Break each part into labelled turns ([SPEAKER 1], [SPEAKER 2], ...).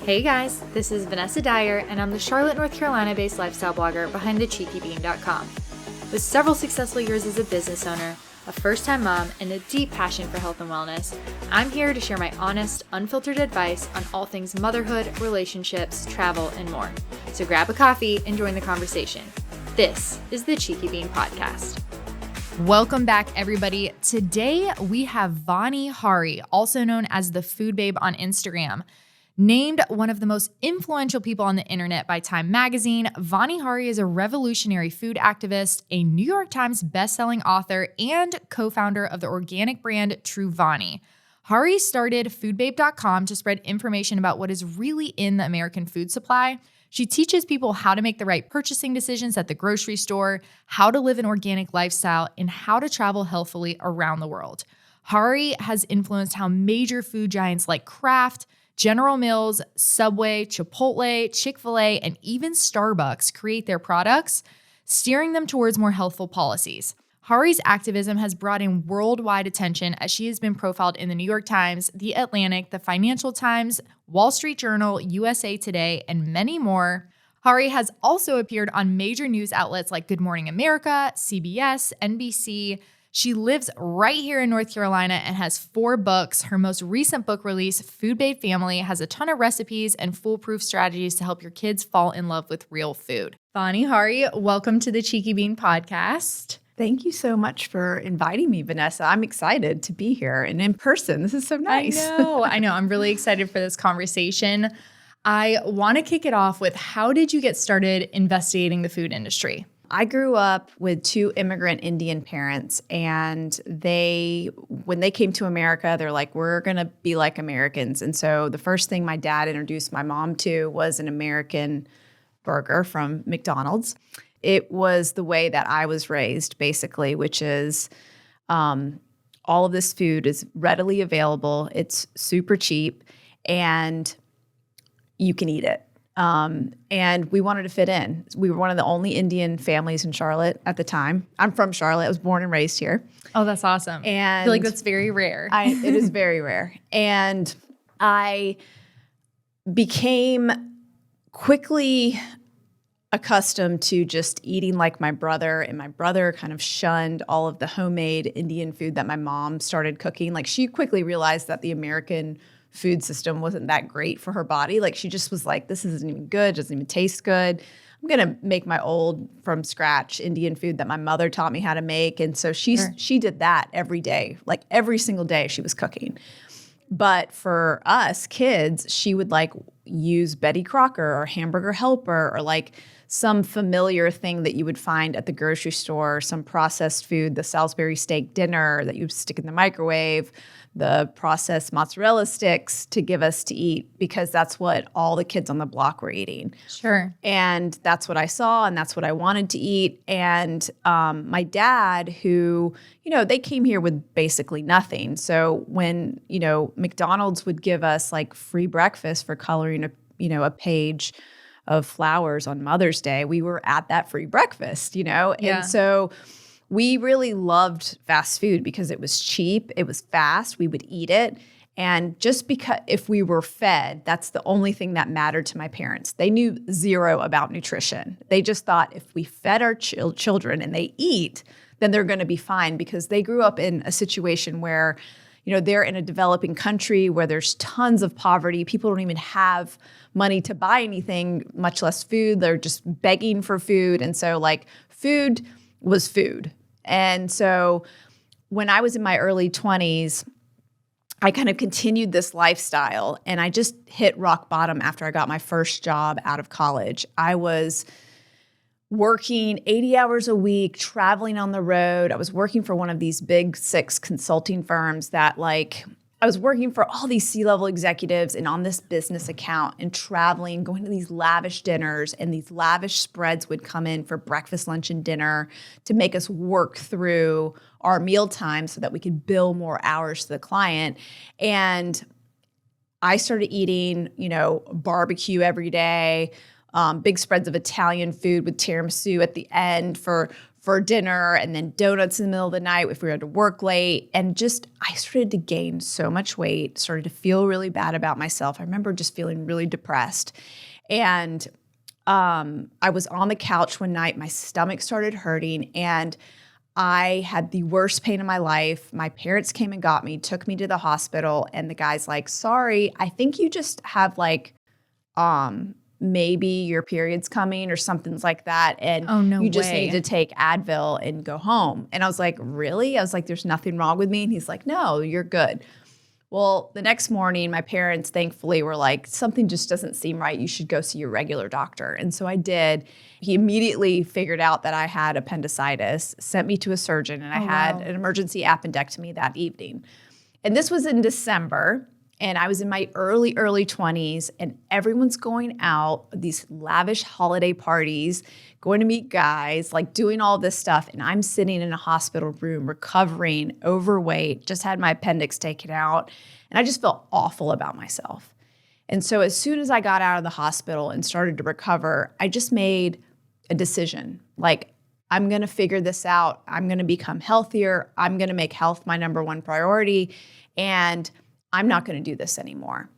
[SPEAKER 1] Hey guys, this is Vanessa Dyer, and I'm the Charlotte, North Carolina-based lifestyle blogger behind thecheekybean.com. With several successful years as a business owner, a first-time mom, and a deep passion for health and wellness, I'm here to share my honest, unfiltered advice on all things motherhood, relationships, travel, and more. So grab a coffee and join the conversation. This is the Cheeky Bean Podcast. Welcome back, everybody. Today, we have Vani Hari, also known as the Food Babe on Instagram. Named one of the most influential people on the internet by Time magazine, Vani Hari is a revolutionary food activist, a New York Times bestselling author, and co-founder of the organic brand Truvani. Hari started foodbabe.com to spread information about what is really in the American food supply. She teaches people how to make the right purchasing decisions at the grocery store, how to live an organic lifestyle, and how to travel healthfully around the world. Hari has influenced how major food giants like Kraft, General Mills, Subway, Chipotle, Chick-fil-A, and even Starbucks create their products, steering them towards more healthful policies. Hari's activism has brought in worldwide attention as she has been profiled in the New York Times, The Atlantic, the Financial Times, Wall Street Journal, USA Today, and many more. Hari has also appeared on major news outlets like Good Morning America, CBS, NBC. She lives right here in North Carolina and has 4 books. Her most recent book release, Food Babe Family, has a ton of recipes and foolproof strategies to help your kids fall in love with real food. Vani Hari, welcome to the Cheeky Bean Podcast.
[SPEAKER 2] Thank you so much for inviting me, Vanessa. I'm excited to be here and in person. This is so nice.
[SPEAKER 1] I know. I'm really excited for this conversation. I want to kick it off with, how did you get started investigating the food industry?
[SPEAKER 2] I grew up with 2 immigrant Indian parents, and when they came to America, they're like, we're going to be like Americans. And so the first thing my dad introduced my mom to was an American burger from McDonald's. It was the way that I was raised, basically, which is all of this food is readily available. It's super cheap, and you can eat it. And we wanted to fit in. We were one of the only Indian families in Charlotte at the time. I'm from Charlotte. I was born and raised here.
[SPEAKER 1] Oh, that's awesome.
[SPEAKER 2] And
[SPEAKER 1] I feel like that's very rare.
[SPEAKER 2] It is very rare. And I became quickly accustomed to just eating like my brother, and my brother kind of shunned all of the homemade Indian food that my mom started cooking. Like, she quickly realized that the American food system wasn't that great for her body. Like, she just was like, this isn't even good, doesn't even taste good. I'm going to make my old from scratch Indian food that my mother taught me how to make. And so she did that every day, like every single day she was cooking. But for us kids, she would like use Betty Crocker or Hamburger Helper or like some familiar thing that you would find at the grocery store, some processed food, the Salisbury steak dinner that you stick in the microwave, the processed mozzarella sticks to give us to eat, because that's what all the kids on the block were eating.
[SPEAKER 1] Sure.
[SPEAKER 2] And that's what I saw, and that's what I wanted to eat. And my dad, who, they came here with basically nothing. So when, McDonald's would give us like free breakfast for coloring a page of flowers on Mother's Day, we were at that free breakfast, Yeah. And so we really loved fast food because it was cheap, it was fast, we would eat it. And just because if we were fed, that's the only thing that mattered to my parents. They knew zero about nutrition. They just thought if we fed our children and they eat, then they're going to be fine, because they grew up in a situation where, they're in a developing country where there's tons of poverty. People don't even have money to buy anything, much less food. They're just begging for food. And so like food was food. And so when I was in my early 20s, I kind of continued this lifestyle, and I just hit rock bottom after I got my first job out of college. I was working 80 hours a week, traveling on the road. I was working for one of these big 6 consulting firms that I was working for all these C-level executives and on this business account and traveling, going to these lavish dinners, and these lavish spreads would come in for breakfast, lunch, and dinner to make us work through our meal time so that we could bill more hours to the client. And I started eating, barbecue every day, big spreads of Italian food with tiramisu at the end for for dinner, and then donuts in the middle of the night if we had to work late. And just, I started to gain so much weight, started to feel really bad about myself. I remember just feeling really depressed. And I was on the couch one night, my stomach started hurting, and I had the worst pain in my life. My parents came and got me, took me to the hospital, and the guy's like, sorry, I think you just have like, maybe your period's coming or something's like that. And
[SPEAKER 1] Oh, no
[SPEAKER 2] you just
[SPEAKER 1] way.
[SPEAKER 2] need to take Advil and go home. And I was like, really? I was like, there's nothing wrong with me. And he's like, no, you're good. Well, the next morning, my parents thankfully were like, something just doesn't seem right. You should go see your regular doctor. And so I did. He immediately figured out that I had appendicitis, sent me to a surgeon, and I had an emergency appendectomy that evening. And this was in December. And I was in my early 20s, and everyone's going out, these lavish holiday parties, going to meet guys, like doing all this stuff. And I'm sitting in a hospital room, recovering, overweight, just had my appendix taken out. And I just felt awful about myself. And so as soon as I got out of the hospital and started to recover, I just made a decision. Like, I'm going to figure this out. I'm going to become healthier. I'm going to make health my number one priority. And I'm not going to do this anymore.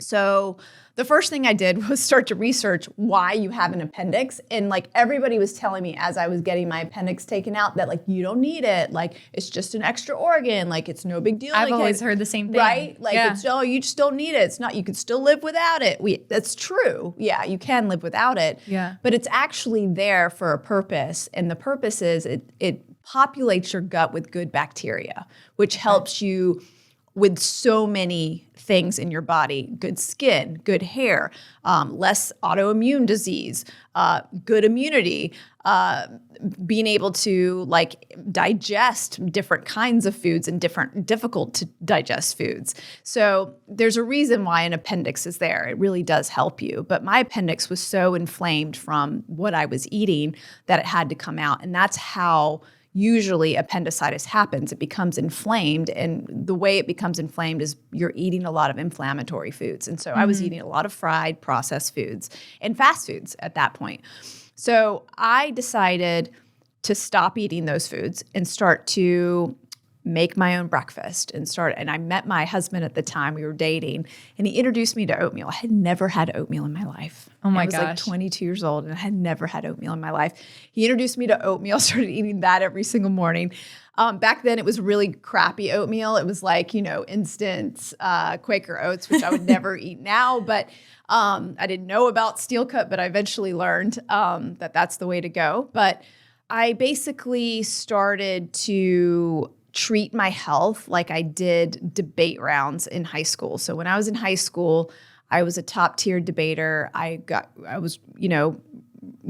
[SPEAKER 2] So the first thing I did was start to research why you have an appendix. And like everybody was telling me as I was getting my appendix taken out that like, you don't need it. Like it's just an extra organ. Like it's no big deal.
[SPEAKER 1] I've
[SPEAKER 2] like,
[SPEAKER 1] always heard the same thing.
[SPEAKER 2] Right? Like it's, oh, you just don't need it. It's not, you can still live without it. That's true. Yeah, you can live without it.
[SPEAKER 1] Yeah.
[SPEAKER 2] But it's actually there for a purpose. And the purpose is it populates your gut with good bacteria, which helps you with so many things in your body: good skin, good hair, less autoimmune disease, good immunity, being able to like digest different kinds of foods and different difficult to digest foods. So there's a reason why an appendix is there. It really does help you. But my appendix was so inflamed from what I was eating that it had to come out. And that's how usually appendicitis happens. It becomes inflamed, and the way it becomes inflamed is you're eating a lot of inflammatory foods. And so I was eating a lot of fried, processed foods and fast foods at that point. So I decided to stop eating those foods and start to make my own breakfast and I met my husband at the time. We were dating, and he introduced me to oatmeal. I had never had oatmeal in my life.
[SPEAKER 1] Oh my
[SPEAKER 2] gosh. I was like 22 years old, and I had never had oatmeal in my life. He introduced me to oatmeal, started eating that every single morning. Back then it was really crappy oatmeal. It was like, instant Quaker Oats, which I would never eat now. But I didn't know about steel cut, but I eventually learned that that's the way to go. But I basically started to treat my health like I did debate rounds in high school. So when I was in high school, I was a top tier debater. I was,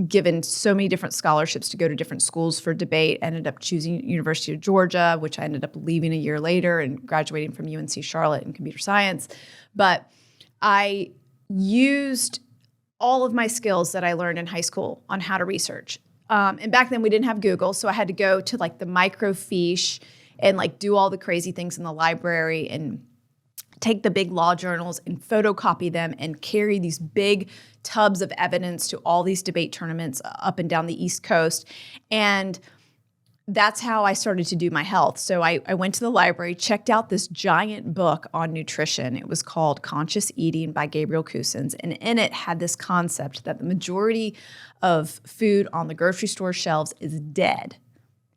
[SPEAKER 2] given so many different scholarships to go to different schools for debate. Ended up choosing University of Georgia, which I ended up leaving a year later and graduating from UNC Charlotte in computer science. But I used all of my skills that I learned in high school on how to research. And back then we didn't have Google, so I had to go to like the microfiche and like do all the crazy things in the library and take the big law journals and photocopy them and carry these big tubs of evidence to all these debate tournaments up and down the East Coast. And that's how I started to do my health. So I went to the library, checked out this giant book on nutrition. It was called Conscious Eating by Gabriel Cousens. And in it had this concept that the majority of food on the grocery store shelves is dead.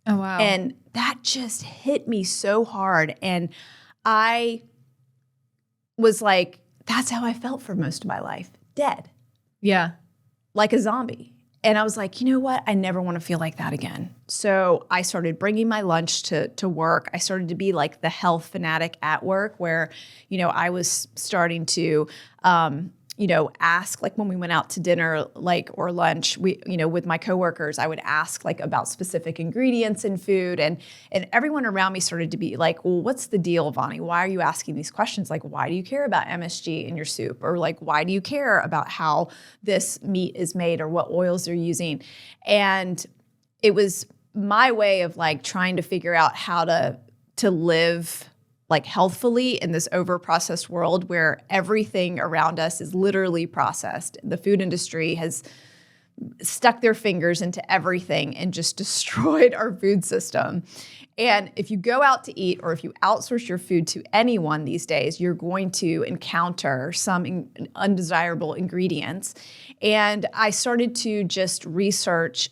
[SPEAKER 1] Oh, wow.
[SPEAKER 2] And that just hit me so hard. And I was like, that's how I felt for most of my life, dead.
[SPEAKER 1] Yeah.
[SPEAKER 2] Like a zombie. And I was like, you know what? I never want to feel like that again. So I started bringing my lunch to work. I started to be like the health fanatic at work where, I was starting to, ask, like when we went out to dinner, like, or lunch, with my coworkers, I would ask like about specific ingredients in food. And everyone around me started to be like, well, what's the deal, Vani? Why are you asking these questions? Like, why do you care about MSG in your soup? Or like, why do you care about how this meat is made or what oils they're using? And it was my way of like trying to figure out how to live like healthfully in this over-processed world where everything around us is literally processed. The food industry has stuck their fingers into everything and just destroyed our food system. And if you go out to eat or if you outsource your food to anyone these days, you're going to encounter some undesirable ingredients. And I started to just research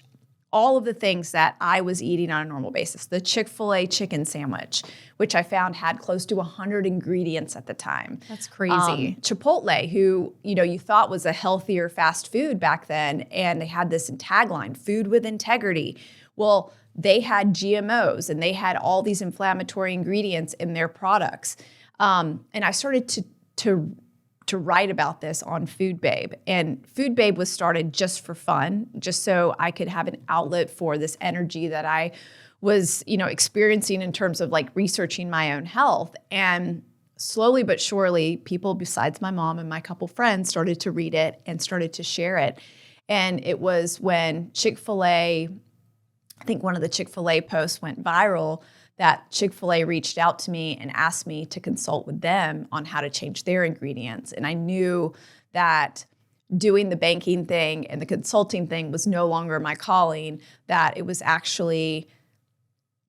[SPEAKER 2] all of the things that I was eating on a normal basis. The Chick-fil-A chicken sandwich, which I found had close to 100 ingredients at the time.
[SPEAKER 1] That's crazy.
[SPEAKER 2] Chipotle, who you thought was a healthier fast food back then, and they had this tagline, food with integrity. Well, they had GMOs and they had all these inflammatory ingredients in their products. And I started to write about this on Food Babe. And Food Babe was started just for fun, just so I could have an outlet for this energy that I was, experiencing in terms of like researching my own health. And slowly but surely, people besides my mom and my couple friends started to read it and started to share it. And it was when Chick-fil-A, I think one of the Chick-fil-A posts went viral, that Chick-fil-A reached out to me and asked me to consult with them on how to change their ingredients. And I knew that doing the banking thing and the consulting thing was no longer my calling, that it was actually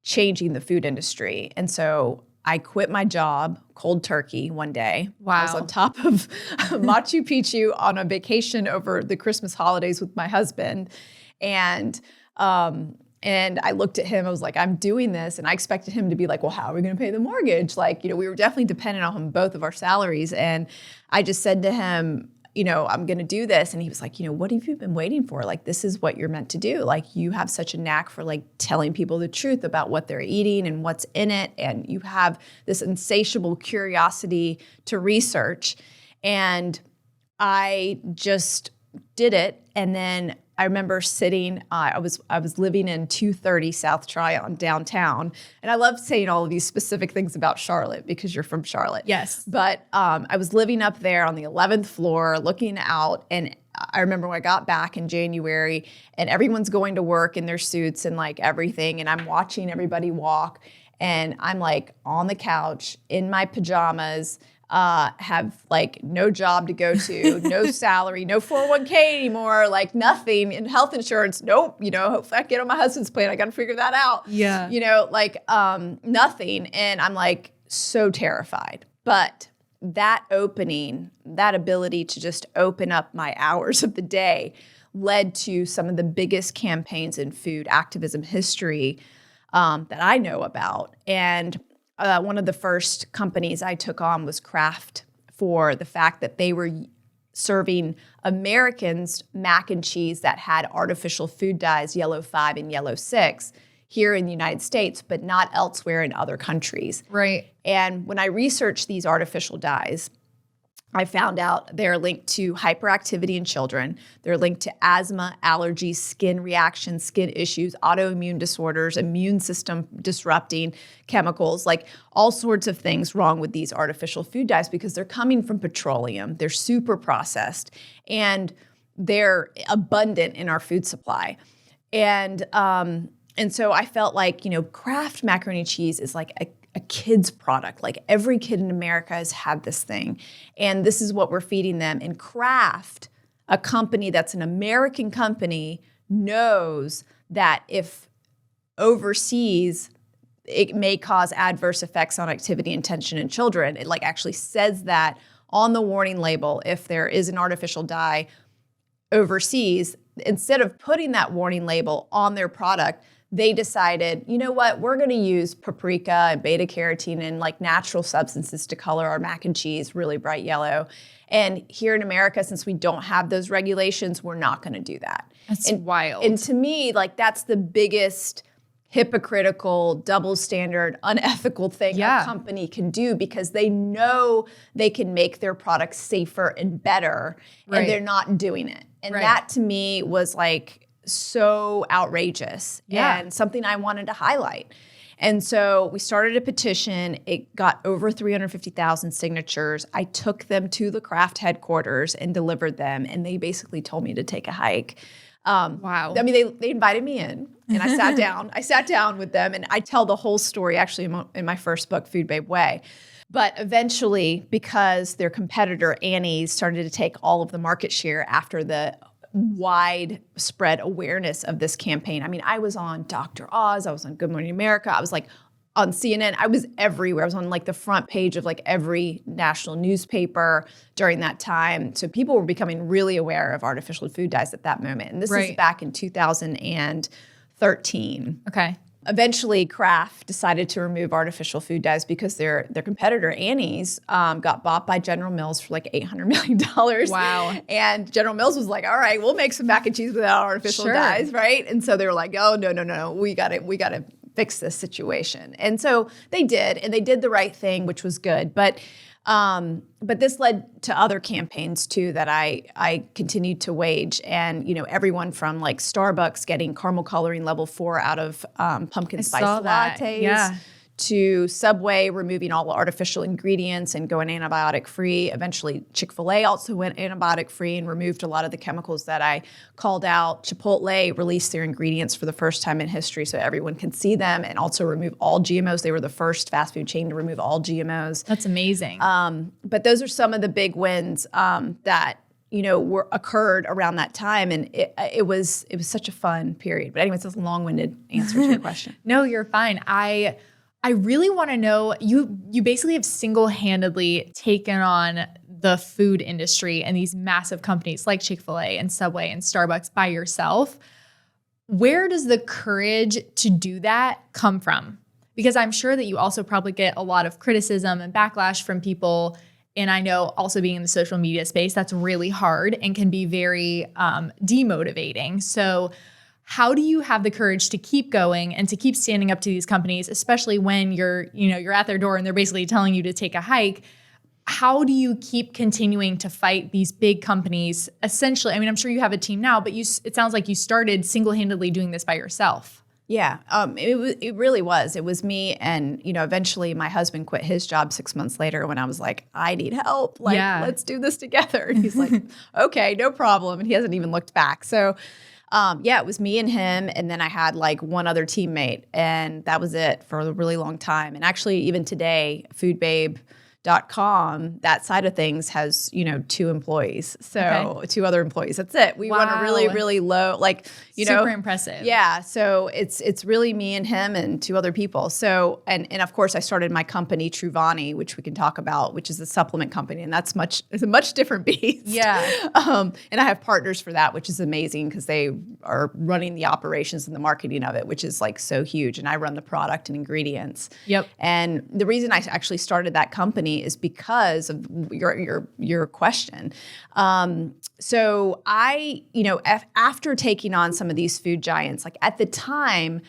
[SPEAKER 2] changing the food industry. And so I quit my job cold turkey one day.
[SPEAKER 1] Wow.
[SPEAKER 2] I was on top of Machu Picchu on a vacation over the Christmas holidays with my husband. And I looked at him, I was like, I'm doing this. And I expected him to be like, well, how are we going to pay the mortgage? Like, we were definitely dependent on both of our salaries. And I just said to him, I'm going to do this. And he was like, what have you been waiting for? Like, this is what you're meant to do. Like, you have such a knack for like telling people the truth about what they're eating and what's in it. And you have this insatiable curiosity to research. And I just did it. And then I remember sitting, I was living in 230 South Tryon downtown. And I love saying all of these specific things about Charlotte because you're from Charlotte.
[SPEAKER 1] Yes.
[SPEAKER 2] But I was living up there on the 11th floor looking out. And I remember when I got back in January and everyone's going to work in their suits and like everything. And I'm watching everybody walk. And I'm like on the couch in my pajamas, have like no job to go to, no salary, no 401k anymore, like nothing in health insurance. Nope. Hopefully I get on my husband's plan. I got to figure that out.
[SPEAKER 1] Yeah.
[SPEAKER 2] Nothing. And I'm like so terrified. But that opening, that ability to just open up my hours of the day led to some of the biggest campaigns in food activism history that I know about. And one of the first companies I took on was Kraft, for the fact that they were serving Americans mac and cheese that had artificial food dyes, yellow 5 and yellow 6, here in the United States, but not elsewhere in other countries.
[SPEAKER 1] Right.
[SPEAKER 2] And when I researched these artificial dyes, I found out they're linked to hyperactivity in children. They're linked to asthma, allergies, skin reactions, skin issues, autoimmune disorders, immune system disrupting chemicals, like all sorts of things wrong with these artificial food dyes because they're coming from petroleum. They're super processed and they're abundant in our food supply. And so I felt like, Kraft macaroni and cheese is like a kid's product. Like every kid in America has had this thing. And this is what we're feeding them. And Kraft, a company that's an American company, knows that if overseas, it may cause adverse effects on activity and attention in children. It like actually says that on the warning label if there is an artificial dye overseas. Instead of putting that warning label on their product, they decided, you know what, we're going to use paprika and beta carotene and like natural substances to color our mac and cheese really bright yellow. And here in America, since we don't have those regulations, we're not going to do that.
[SPEAKER 1] That's wild.
[SPEAKER 2] And to me, like that's the biggest hypocritical, double standard, unethical thing a company can do because they know they can make their products safer and better, and they're not doing it. And that to me was like so outrageous and something I wanted to highlight. And so we started a petition. It got over 350,000 signatures. I took them to the Kraft headquarters and delivered them, and they basically told me to take a hike.
[SPEAKER 1] Wow.
[SPEAKER 2] I mean, they invited me in, and I sat down. I sat down with them, and I tell the whole story actually in my first book, Food Babe Way. But eventually, because their competitor, Annie's, started to take all of the market share after the widespread awareness of this campaign. I mean, I was on Dr. Oz, I was on Good Morning America, I was like on CNN, I was everywhere. I was on like the front page of like every national newspaper during that time. So people were becoming really aware of artificial food dyes at that moment. And this is back in 2013.
[SPEAKER 1] Okay.
[SPEAKER 2] Eventually, Kraft decided to remove artificial food dyes because their competitor, Annie's, got bought by General Mills for like $800 million.
[SPEAKER 1] Wow.
[SPEAKER 2] And General Mills was like, all right, we'll make some mac and cheese without artificial dyes, right? And so they were like, oh, no, we got to fix this situation. And so they did, and they did the right thing, which was good. But this led to other campaigns too that I continued to wage, and everyone from like Starbucks getting caramel coloring level 4 out of pumpkin spice lattes, to Subway removing all the artificial ingredients and going antibiotic free. Eventually, Chick-fil-A also went antibiotic free and removed a lot of the chemicals that I called out. Chipotle released their ingredients for the first time in history so everyone can see them, and also remove all GMOs. They were the first fast food chain to remove all GMOs.
[SPEAKER 1] That's amazing.
[SPEAKER 2] But those are some of the big wins that occurred around that time, and it was such a fun period. But anyways, that's a long-winded answer to your question.
[SPEAKER 1] No, you're fine. I really want to know, you basically have single-handedly taken on the food industry and these massive companies like Chick-fil-A and Subway and Starbucks by yourself. Where does the courage to do that come from? Because I'm sure that you also probably get a lot of criticism and backlash from people. And I know also being in the social media space, that's really hard and can be very demotivating. So how do you have the courage to keep going and to keep standing up to these companies, especially when you're at their door and they're basically telling you to take a hike? How do you keep continuing to fight these big companies? Essentially, I mean, I'm sure you have a team now, but it sounds like you started single-handedly doing this by yourself.
[SPEAKER 2] Yeah, it really was. It was me, and eventually my husband quit his job 6 months later when I was like, I need help. Let's do this together. And he's like, okay, no problem. And he hasn't even looked back. So it was me and him, and then I had like one other teammate, and that was it for a really long time. And actually, even today, foodbabe.com, that side of things has, 2 employees. So 2 other employees. That's it. We run a really, really low,
[SPEAKER 1] super impressive.
[SPEAKER 2] Yeah. So it's really me and him and 2 other people. So, and of course I started my company, Truvani, which we can talk about, which is a supplement company. And it's a much different beast.
[SPEAKER 1] Yeah.
[SPEAKER 2] And I have partners for that, which is amazing because they are running the operations and the marketing of it, which is like so huge. And I run the product and ingredients.
[SPEAKER 1] Yep.
[SPEAKER 2] And the reason I actually started that company is because of your question. So I, after taking on some of these food giants, like at the time,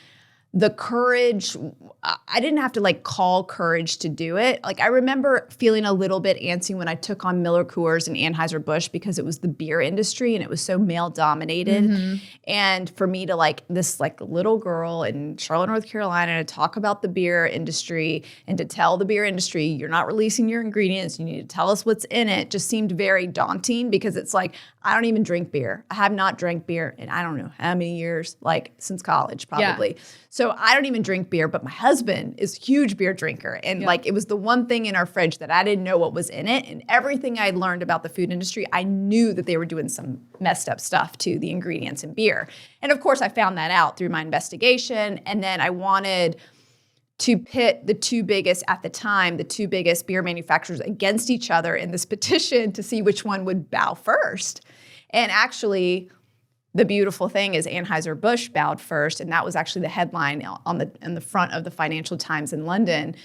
[SPEAKER 2] the courage, I didn't have to like call courage to do it. Like I remember feeling a little bit antsy when I took on Miller Coors and Anheuser-Busch because it was the beer industry and it was so male dominated. Mm-hmm. And for me to like this like little girl in Charlotte, North Carolina to talk about the beer industry and to tell the beer industry, you're not releasing your ingredients, you need to tell us what's in it, just seemed very daunting because it's like, I don't even drink beer. I have not drank beer in I don't know how many years, like since college probably. Yeah. So I don't even drink beer, but my husband is a huge beer drinker. And like it was the one thing in our fridge that I didn't know what was in it. And everything I learned about the food industry, I knew that they were doing some messed up stuff to the ingredients in beer. And of course, I found that out through my investigation. And then I wanted to pit the 2 biggest, at the time, the 2 biggest beer manufacturers against each other in this petition to see which one would bow first. And actually, the beautiful thing is Anheuser-Busch bowed first, and that was actually the headline on the front of the Financial Times in London.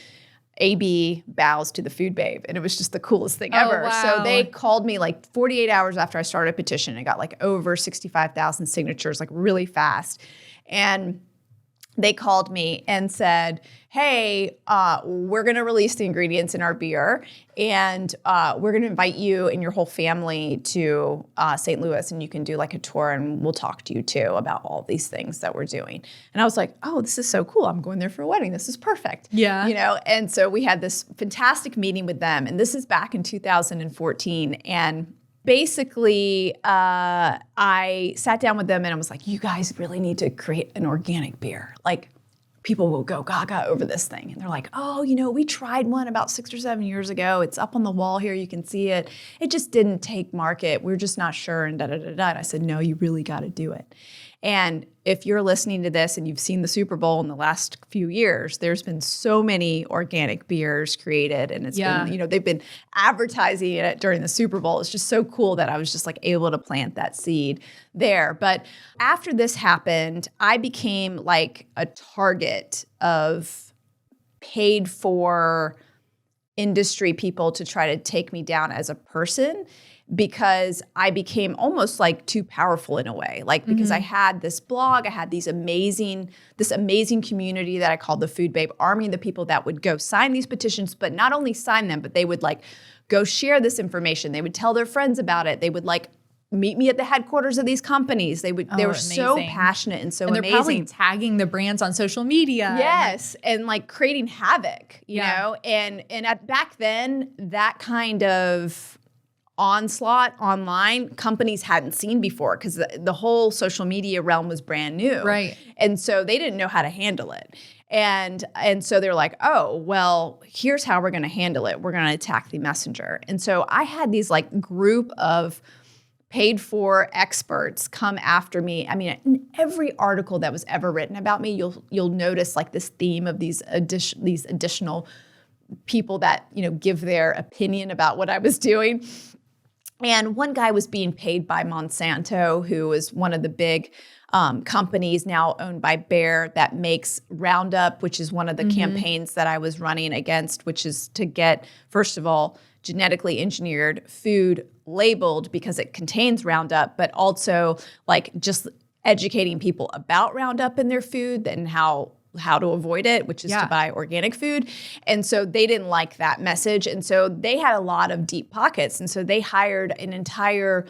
[SPEAKER 2] AB bows to the Food Babe, and it was just the coolest thing ever.
[SPEAKER 1] Wow.
[SPEAKER 2] So they called me like 48 hours after I started a petition. I got like over 65,000 signatures, like really fast. And they called me and said, hey, we're going to release the ingredients in our beer, and we're going to invite you and your whole family to St. Louis, and you can do like a tour, and we'll talk to you too about all these things that we're doing. And I was like, oh, this is so cool. I'm going there for a wedding. This is perfect.
[SPEAKER 1] Yeah.
[SPEAKER 2] And so we had this fantastic meeting with them, and this is back in 2014. And basically, I sat down with them and I was like, you guys really need to create an organic beer. Like, people will go gaga over this thing. And they're like, oh, we tried one about 6 or 7 years ago. It's up on the wall here. You can see it. It just didn't take market. We're just not sure. And da-da-da-da. And I said, no, you really got to do it. And if you're listening to this and you've seen the Super Bowl in the last few years, there's been so many organic beers created, and it's been, they've been advertising it during the Super Bowl. It's just so cool that I was just like able to plant that seed there. But after this happened, I became like a target of paid for industry people to try to take me down as a person, because I became almost like too powerful in a way. Like, because I had this blog, I had this amazing community that I called the Food Babe Army, the people that would go sign these petitions, but not only sign them, but they would like go share this information. They would tell their friends about it. They would like meet me at the headquarters of these companies. They were
[SPEAKER 1] amazing.
[SPEAKER 2] So passionate and so
[SPEAKER 1] and they're
[SPEAKER 2] amazing.
[SPEAKER 1] Probably tagging the brands on social media.
[SPEAKER 2] Yes, and like creating havoc, you know? And back then, that kind of onslaught online, companies hadn't seen before, because the whole social media realm was brand new.
[SPEAKER 1] Right.
[SPEAKER 2] And so they didn't know how to handle it. And so they're like, oh, well, here's how we're going to handle it. We're going to attack the messenger. And so I had these like group of paid for experts come after me. I mean, in every article that was ever written about me, you'll notice like this theme of these additional people that, give their opinion about what I was doing. And one guy was being paid by Monsanto, who is one of the big companies now owned by Bayer that makes Roundup, which is one of the campaigns that I was running against, which is to get, first of all, genetically engineered food labeled because it contains Roundup, but also like just educating people about Roundup in their food and how to avoid it, which is to buy organic food. And so they didn't like that message. And so they had a lot of deep pockets. And so they hired an entire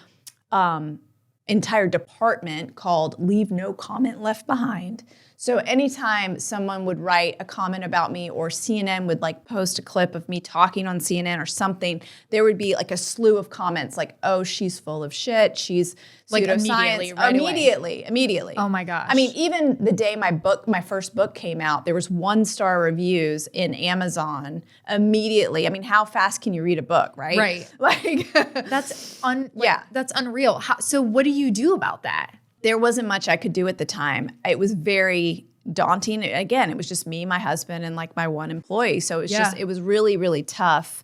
[SPEAKER 2] department called Leave No Comment Left Behind. So anytime someone would write a comment about me, or CNN would like post a clip of me talking on CNN or something, there would be like a slew of comments like, oh, she's full of shit. She's
[SPEAKER 1] like
[SPEAKER 2] pseudoscience. Immediately.
[SPEAKER 1] Oh my gosh.
[SPEAKER 2] I mean, even the day my first book came out, there was 1-star reviews in Amazon immediately. I mean, how fast can you read a book, right?
[SPEAKER 1] Right.
[SPEAKER 2] Like
[SPEAKER 1] that's unreal. So what do you do about that?
[SPEAKER 2] There wasn't much I could do at the time. It was very daunting. Again, it was just me, my husband, and like my one employee. So it was really, really tough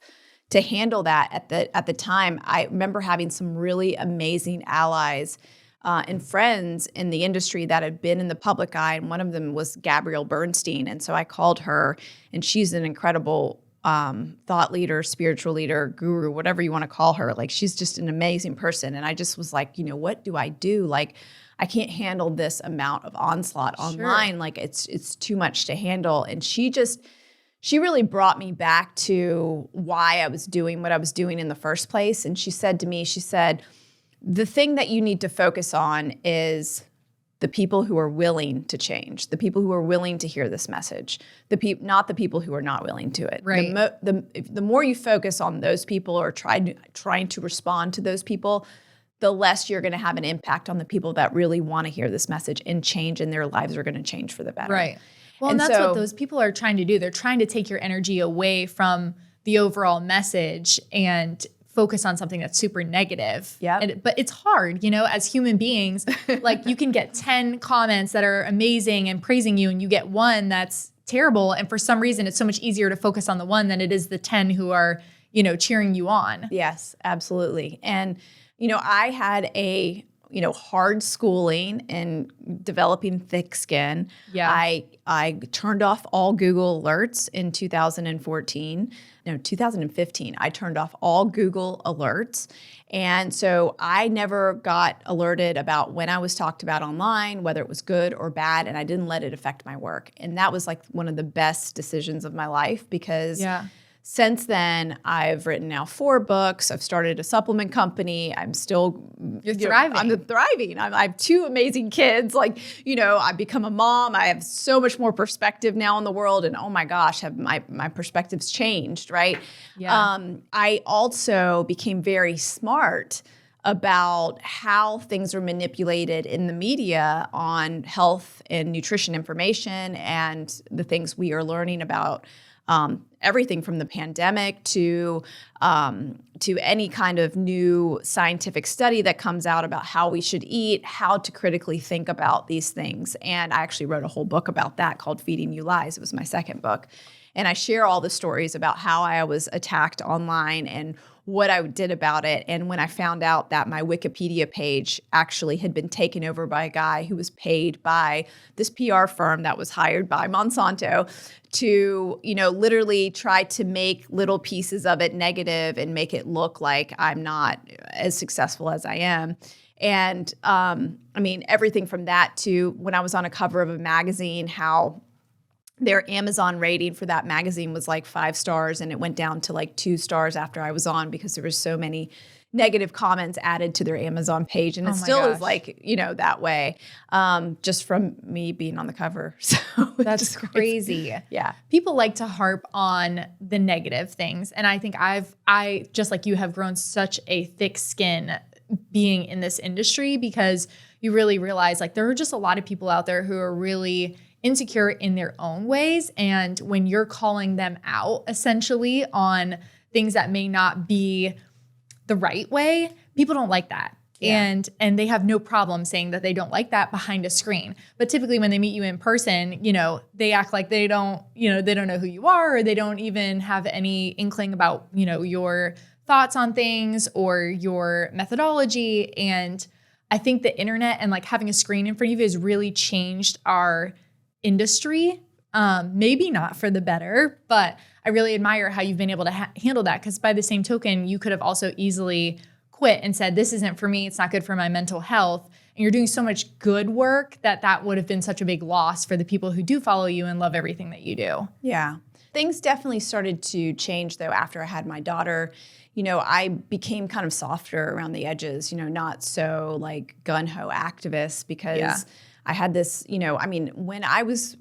[SPEAKER 2] to handle that at the time. I remember having some really amazing allies and friends in the industry that had been in the public eye, and one of them was Gabrielle Bernstein. And so I called her, and she's an incredible thought leader, spiritual leader, guru, whatever you want to call her. Like, she's just an amazing person. And I just was like, what do I do? Like, I can't handle this amount of onslaught online. Sure. Like, it's too much to handle. And she really brought me back to why I was doing what I was doing in the first place. And she said to me, the thing that you need to focus on is the people who are willing to change, the people who are willing to hear this message, not the people who are not willing to it.
[SPEAKER 1] Right.
[SPEAKER 2] The more you focus on those people, or trying to respond to those people, the less you're going to have an impact on the people that really want to hear this message and change, and their lives are going to change for the better.
[SPEAKER 1] Right. Well, and that's what those people are trying to do. They're trying to take your energy away from the overall message and focus on something that's super negative.
[SPEAKER 2] Yeah.
[SPEAKER 1] But it's hard, as human beings. Like, you can get 10 comments that are amazing and praising you, and you get one that's terrible. And for some reason, it's so much easier to focus on the one than it is the 10 who are, cheering you on.
[SPEAKER 2] Yes, absolutely. And I had a, hard schooling and developing thick skin.
[SPEAKER 1] Yeah.
[SPEAKER 2] I turned off all Google alerts in 2015. I turned off all Google alerts. And so I never got alerted about when I was talked about online, whether it was good or bad, and I didn't let it affect my work. And that was like one of the best decisions of my life, because since then, I've written now 4 books. I've started a supplement company. I'm still
[SPEAKER 1] thriving.
[SPEAKER 2] I'm thriving. I have 2 amazing kids. Like, I've become a mom. I have so much more perspective now on the world. And oh my gosh, have my perspectives changed, right?
[SPEAKER 1] Yeah.
[SPEAKER 2] I also became very smart about how things are manipulated in the media on health and nutrition information and the things we are learning about everything from the pandemic to any kind of new scientific study that comes out about how we should eat, how to critically think about these things. And I actually wrote a whole book about that called Feeding You Lies. It was my second book. And I share all the stories about how I was attacked online and what I did about it. And when I found out that my Wikipedia page actually had been taken over by a guy who was paid by this PR firm that was hired by Monsanto to, literally try to make little pieces of it negative and make it look like I'm not as successful as I am. And everything from that to when I was on a cover of a magazine, how their Amazon rating for that magazine was like 5 stars, and it went down to like 2 stars after I was on because there were so many negative comments added to their Amazon page. And it still is like, that way, just from me being on the cover. So
[SPEAKER 1] that's crazy.
[SPEAKER 2] Yeah.
[SPEAKER 1] People like to harp on the negative things. And I think I just like you have grown such a thick skin being in this industry because you really realize like there are just a lot of people out there who are really insecure in their own ways. And when you're calling them out essentially on things that may not be the right way, people don't like that. Yeah. And they have no problem saying that they don't like that behind a screen. But typically when they meet you in person, they act like they don't know who you are, or they don't even have any inkling about, your thoughts on things or your methodology. And I think the internet and like having a screen in front of you has really changed our industry, maybe not for the better, but I really admire how you've been able to handle that, because by the same token, you could have also easily quit and said, this isn't for me, it's not good for my mental health. And you're doing so much good work that would have been such a big loss for the people who do follow you and love everything that you do.
[SPEAKER 2] Yeah. Things definitely started to change though after I had my daughter. I became kind of softer around the edges, not so like gun-ho activist because I had this, when I was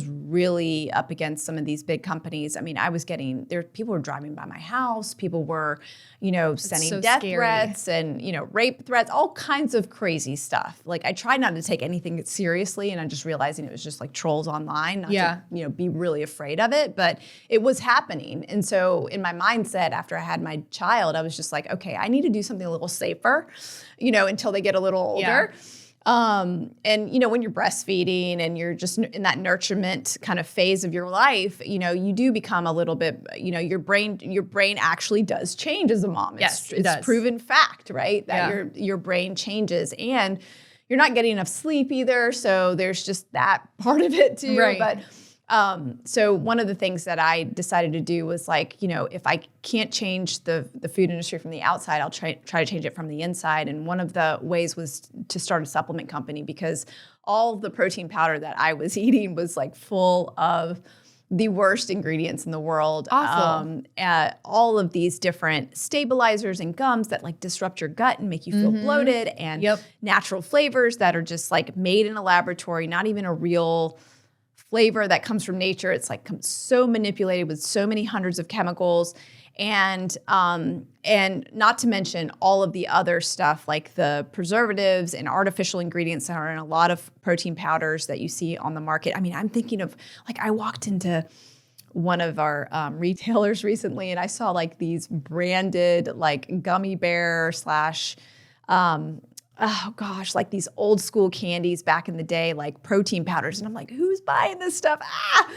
[SPEAKER 2] really up against some of these big companies, I was getting there. People were driving by my house. People were, sending death threats and, rape threats, all kinds of crazy stuff. Like I tried not to take anything seriously, and I'm just realizing it was just like trolls online, not to, be really afraid of it, but it was happening. And so in my mindset after I had my child, I was just like, okay, I need to do something a little safer, until they get a little older. Yeah. And when you're breastfeeding and you're just in that nurturement kind of phase of your life, you do become a little bit, your brain actually does change as a mom.
[SPEAKER 1] Yes,
[SPEAKER 2] it's proven fact, right? That your brain changes, and you're not getting enough sleep either. So there's just that part of it too.
[SPEAKER 1] Right.
[SPEAKER 2] But so one of the things that I decided to do was like, if I can't change the food industry from the outside, I'll try to change it from the inside. And one of the ways was to start a supplement company, because all the protein powder that I was eating was like full of the worst ingredients in the world.
[SPEAKER 1] Awful.
[SPEAKER 2] All of these different stabilizers and gums that like disrupt your gut and make you feel bloated, and natural flavors that are just like made in a laboratory, not even a real flavor that comes from nature. It's like so manipulated with so many hundreds of chemicals, and not to mention all of the other stuff like the preservatives and artificial ingredients that are in a lot of protein powders that you see on the market. I'm thinking of like I walked into one of our retailers recently, and I saw like these branded like gummy bear slash like these old school candies back in the day, like protein powders. And I'm like, who's buying this stuff?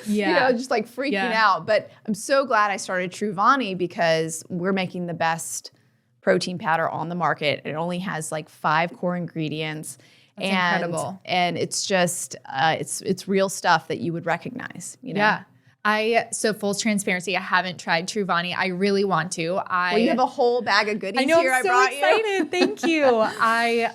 [SPEAKER 2] Just like freaking out. But I'm so glad I started Truvani, because we're making the best protein powder on the market. It only has like 5 core ingredients.
[SPEAKER 1] That's incredible.
[SPEAKER 2] And it's just, it's real stuff that you would recognize,
[SPEAKER 1] Yeah. So full transparency, I haven't tried Truvani. I really want to.
[SPEAKER 2] Well, you have a whole bag of goodies here.
[SPEAKER 1] I'm so excited. Thank you. I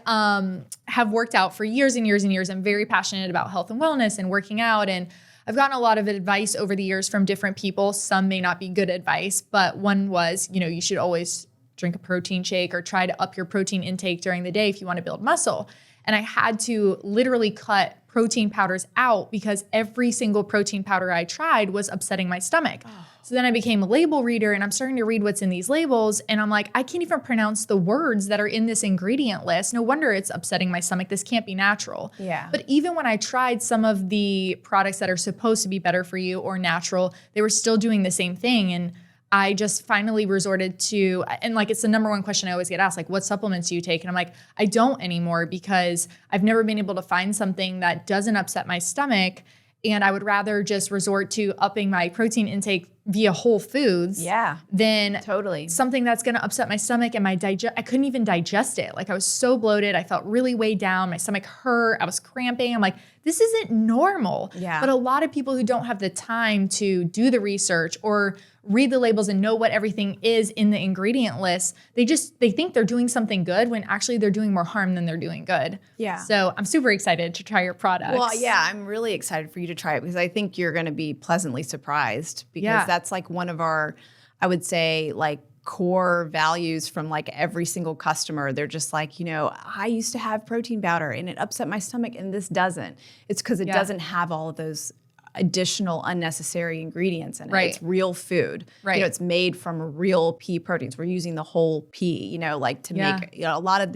[SPEAKER 1] have worked out for years and years and years. I'm very passionate about health and wellness and working out. And I've gotten a lot of advice over the years from different people. Some may not be good advice, but one was, you should always drink a protein shake or try to up your protein intake during the day if you want to build muscle. And I had to literally cut protein powders out because every single protein powder I tried was upsetting my stomach. So then I became a label reader and I'm starting to read what's in these labels. And I'm like, I can't even pronounce the words that are in this ingredient list. No wonder it's upsetting my stomach. This can't be natural.
[SPEAKER 2] Yeah.
[SPEAKER 1] But even when I tried some of the products that are supposed to be better for you or natural, they were still doing the same thing. And I just finally resorted to, and like it's the number one question I always get asked, like, what supplements do you take? And I'm like, I don't anymore because I've never been able to find something that doesn't upset my stomach. And I would rather just resort to upping my protein intake via whole foods than something that's going to upset my stomach and I couldn't even digest it. Like I was so bloated. I felt really weighed down. My stomach hurt. I was cramping. I'm like, this isn't normal.
[SPEAKER 2] Yeah.
[SPEAKER 1] But a lot of people who don't have the time to do the research or read the labels and know what everything is in the ingredient list, they think they're doing something good when actually they're doing more harm than they're doing good.
[SPEAKER 2] Yeah.
[SPEAKER 1] So I'm super excited to try your products.
[SPEAKER 2] Well, yeah, I'm really excited for you to try it because I think you're going to be pleasantly surprised because that's like one of our, I would say, like core values from like every single customer. They're just like, I used to have protein powder and it upset my stomach and this doesn't. It's because it doesn't have all of those additional unnecessary ingredients in it. It's real food.
[SPEAKER 1] Right.
[SPEAKER 2] It's made from real pea proteins. We're using the whole pea, like to make, a lot of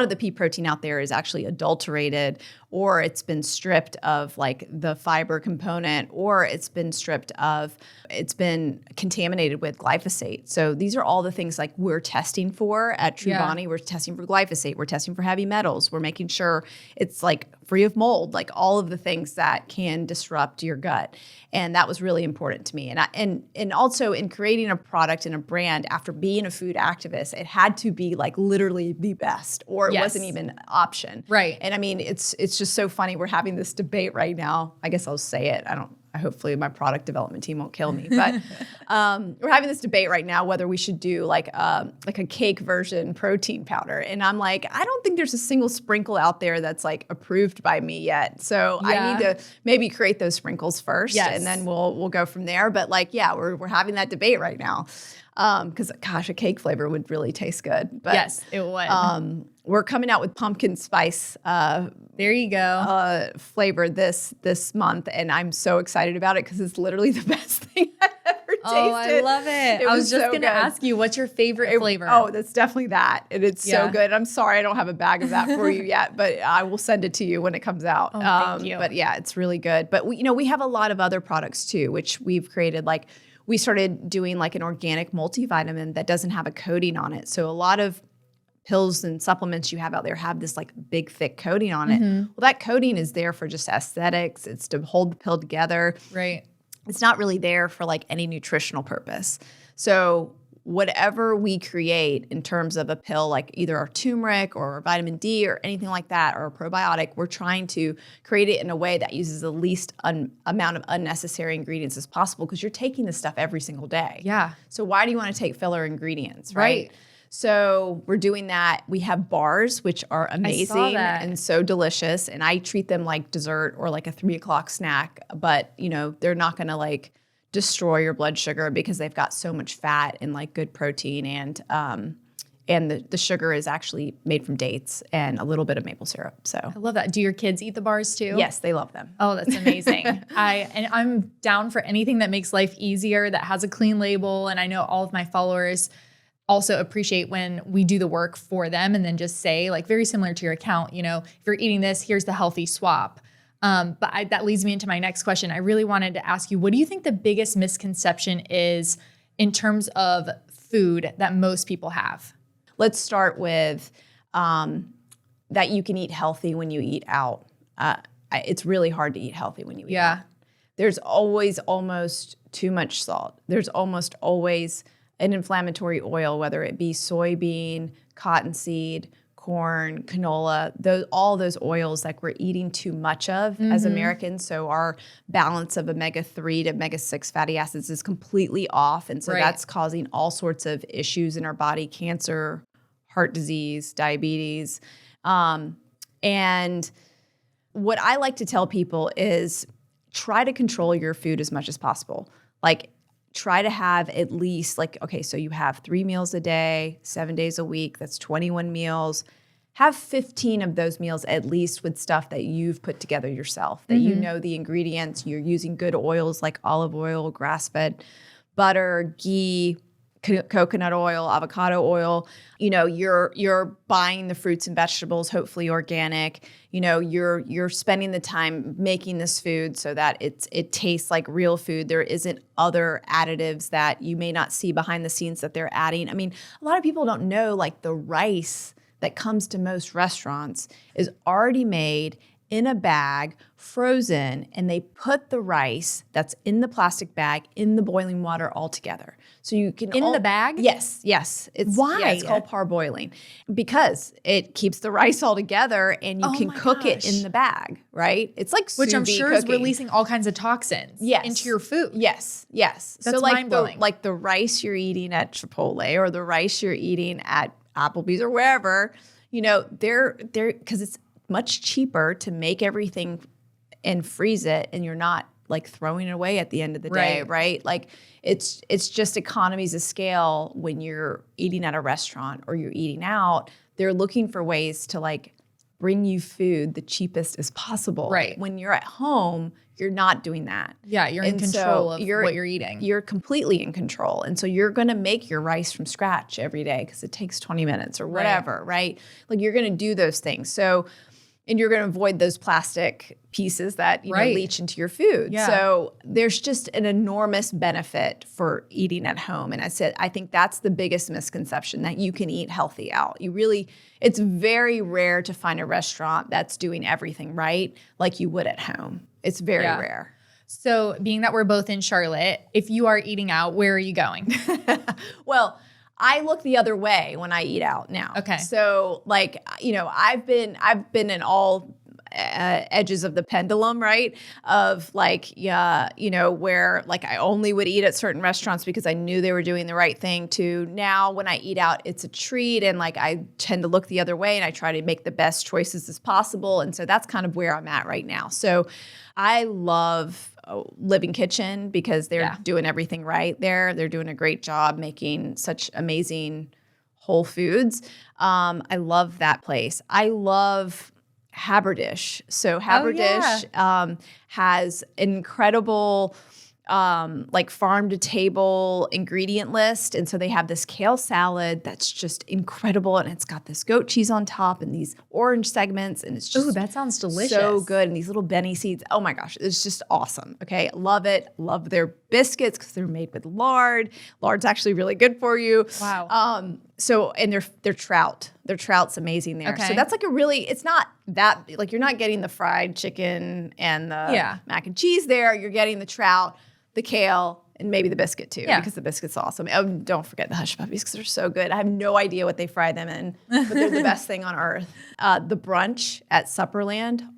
[SPEAKER 2] the pea protein out there is actually adulterated or it's been stripped of like the fiber component or it's been contaminated with glyphosate. So these are all the things like we're testing for at Truvani. We're testing for glyphosate. We're testing for heavy metals. We're making sure it's like free of mold, like all of the things that can disrupt your gut. And that was really important to me. And also in creating a product and a brand after being a food activist, it had to be like literally the best or it wasn't even an option.
[SPEAKER 1] Right.
[SPEAKER 2] And I mean, it's just so funny. We're having this debate right now. I guess I'll say it. Hopefully my product development team won't kill me, but we're having this debate right now whether we should do like a cake version protein powder. And I'm like, I don't think there's a single sprinkle out there that's like approved by me yet. So I need to maybe create those sprinkles first and then we'll go from there. But like, we're having that debate right now. Because gosh, a cake flavor would really taste good. But,
[SPEAKER 1] yes, it would.
[SPEAKER 2] We're coming out with pumpkin spice
[SPEAKER 1] there you go.
[SPEAKER 2] Flavor this month, and I'm so excited about it because it's literally the best thing I've ever tasted.
[SPEAKER 1] Oh, I love it. I was just going to ask you, what's your favorite flavor?
[SPEAKER 2] Oh, that's definitely that, and it's so good. I'm sorry I don't have a bag of that for you yet, but I will send it to you when it comes out.
[SPEAKER 1] Oh, thank you.
[SPEAKER 2] But yeah, it's really good. But we have a lot of other products too, which we've created. Like we started doing like an organic multivitamin that doesn't have a coating on it. So a lot of pills and supplements you have out there have this like big thick coating on it. Well, that coating is there for just aesthetics. It's to hold the pill together.
[SPEAKER 1] Right.
[SPEAKER 2] It's not really there for like any nutritional purpose. So whatever we create in terms of a pill, like either our turmeric or vitamin D or anything like that, or a probiotic, we're trying to create it in a way that uses the least amount of unnecessary ingredients as possible because you're taking this stuff every single day.
[SPEAKER 1] Yeah.
[SPEAKER 2] So why do you want to take filler ingredients, right? So we're doing that. We have bars, which are amazing and so delicious. And I treat them like dessert or like a 3:00 snack, but they're not going to like destroy your blood sugar because they've got so much fat and like good protein and the sugar is actually made from dates and a little bit of maple syrup. So
[SPEAKER 1] I love that. Do your kids eat the bars too?
[SPEAKER 2] Yes, they love them.
[SPEAKER 1] Oh, that's amazing. I'm down for anything that makes life easier, that has a clean label. And I know all of my followers also appreciate when we do the work for them and then just say, like, very similar to your account, if you're eating this, here's the healthy swap. But that leads me into my next question. I really wanted to ask you, what do you think the biggest misconception is in terms of food that most people have?
[SPEAKER 2] Let's start with that you can eat healthy when you eat out. It's really hard to eat healthy when you eat out. There's always almost too much salt. There's almost always an inflammatory oil, whether it be soybean, cottonseed, corn, canola, all those oils like we're eating too much of as Americans. So our balance of omega-3 to omega-6 fatty acids is completely off. And so that's causing all sorts of issues in our body, cancer, heart disease, diabetes. And what I like to tell people is try to control your food as much as possible. Like try to have at least like, okay, so you have 3 meals a day, 7 days a week, that's 21 meals. Have 15 of those meals at least with stuff that you've put together yourself, that you know the ingredients, you're using good oils like olive oil, grass-fed butter, ghee, coconut oil, avocado oil. You know, you're buying the fruits and vegetables, hopefully organic. You know, you're spending the time making this food so that it tastes like real food. There isn't other additives that you may not see behind the scenes that they're adding. I mean, a lot of people don't know, like, the rice that comes to most restaurants is already made in a bag, frozen, and they put the rice that's in the plastic bag in the boiling water all together. So you can
[SPEAKER 1] the bag?
[SPEAKER 2] Yes. It's
[SPEAKER 1] Why?
[SPEAKER 2] Yeah, it's called parboiling because it keeps the rice all together, and you can cook it in the bag, right? It's like
[SPEAKER 1] which I'm
[SPEAKER 2] sous
[SPEAKER 1] sure
[SPEAKER 2] vide
[SPEAKER 1] is releasing all kinds of toxins into your food.
[SPEAKER 2] Yes.
[SPEAKER 1] That's
[SPEAKER 2] so like
[SPEAKER 1] mind-blowing.
[SPEAKER 2] like the rice you're eating at Chipotle or the rice you're eating at Applebee's or wherever, you know, they're because it's much cheaper to make everything and freeze it, and you're not like throwing it away at the end of the day, right? Like it's just economies of scale when you're eating at a restaurant or you're eating out. They're looking for ways to like bring you food the cheapest as possible.
[SPEAKER 1] Right.
[SPEAKER 2] When you're at home, you're not doing that.
[SPEAKER 1] Yeah, you're in control of what you're eating.
[SPEAKER 2] You're completely in control. And so you're going to make your rice from scratch every day because it takes 20 minutes or whatever, right? Like you're going to do those things. So, and you're going to avoid those plastic pieces that you know, leach into your food.
[SPEAKER 1] Yeah.
[SPEAKER 2] So there's just an enormous benefit for eating at home. And I think that's the biggest misconception, that you can eat healthy out. It's very rare to find a restaurant that's doing everything right like you would at home. It's very rare.
[SPEAKER 1] So being that we're both in Charlotte, if you are eating out, where are you going?
[SPEAKER 2] Well, I look the other way when I eat out now.
[SPEAKER 1] Okay.
[SPEAKER 2] So like, you know, I've been in all edges of the pendulum, right? Of like, you know, where like I only would eat at certain restaurants because I knew they were doing the right thing, to now when I eat out, it's a treat. And like, I tend to look the other way and I try to make the best choices as possible. And so that's kind of where I'm at right now. So I love Living Kitchen because they're doing everything right there. They're doing a great job making such amazing whole foods. I love that place. I love Haberdish. So Haberdish has incredible like farm to table ingredient list. And so they have this kale salad that's just incredible. And it's got this goat cheese on top and these orange segments. And it's just
[SPEAKER 1] that sounds delicious.
[SPEAKER 2] So good. And these little Benny seeds. Oh my gosh. It's just awesome. Okay. Love it. Love their biscuits because they're made with lard. Lard's actually really good for you.
[SPEAKER 1] Wow.
[SPEAKER 2] So, and their trout. Their trout's amazing there.
[SPEAKER 1] Okay.
[SPEAKER 2] So that's like it's not that, like you're not getting the fried chicken and the mac and cheese there. You're getting the trout, the kale, and maybe the biscuit too, because the biscuit's awesome. Oh, don't forget the hush puppies because they're so good. I have no idea what they fry them in, but they're the best thing on earth. The brunch at Supperland.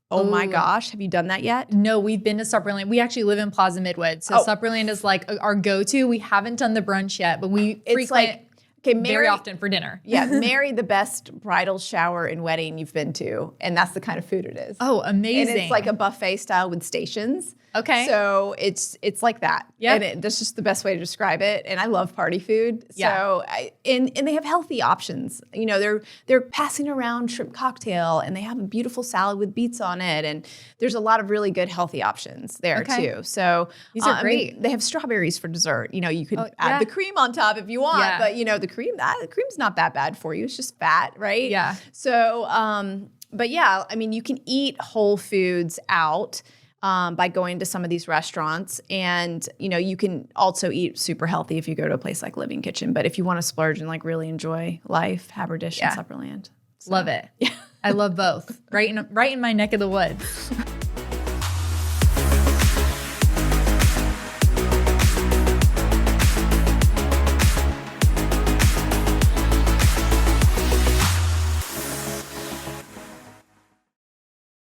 [SPEAKER 2] Oh my gosh. Have you done that yet?
[SPEAKER 1] No, we've been to Supperland. We actually live in Plaza Midwood. So Supperland is like our go-to. We haven't done the brunch yet, but we frequent very often for dinner.
[SPEAKER 2] Yeah, marry the best bridal shower and wedding you've been to, and that's the kind of food it is.
[SPEAKER 1] Oh, amazing.
[SPEAKER 2] And it's like a buffet style with stations.
[SPEAKER 1] Okay.
[SPEAKER 2] So it's like that.
[SPEAKER 1] Yeah.
[SPEAKER 2] And that's just the best way to describe it. And I love party food. So and they have healthy options. You know, they're passing around shrimp cocktail and they have a beautiful salad with beets on it. And there's a lot of really good healthy options there too. So
[SPEAKER 1] these are great.
[SPEAKER 2] I mean, they have strawberries for dessert. You know, you could add the cream on top if you want, but you know, the cream's not that bad for you. It's just fat, right?
[SPEAKER 1] Yeah.
[SPEAKER 2] So but yeah, I mean, you can eat whole foods out by going to some of these restaurants. And, you know, you can also eat super healthy if you go to a place like Living Kitchen. But if you want to splurge and like really enjoy life, Haberdish and Supperland. So,
[SPEAKER 1] love it. Yeah. I love both. Right in my neck of the woods.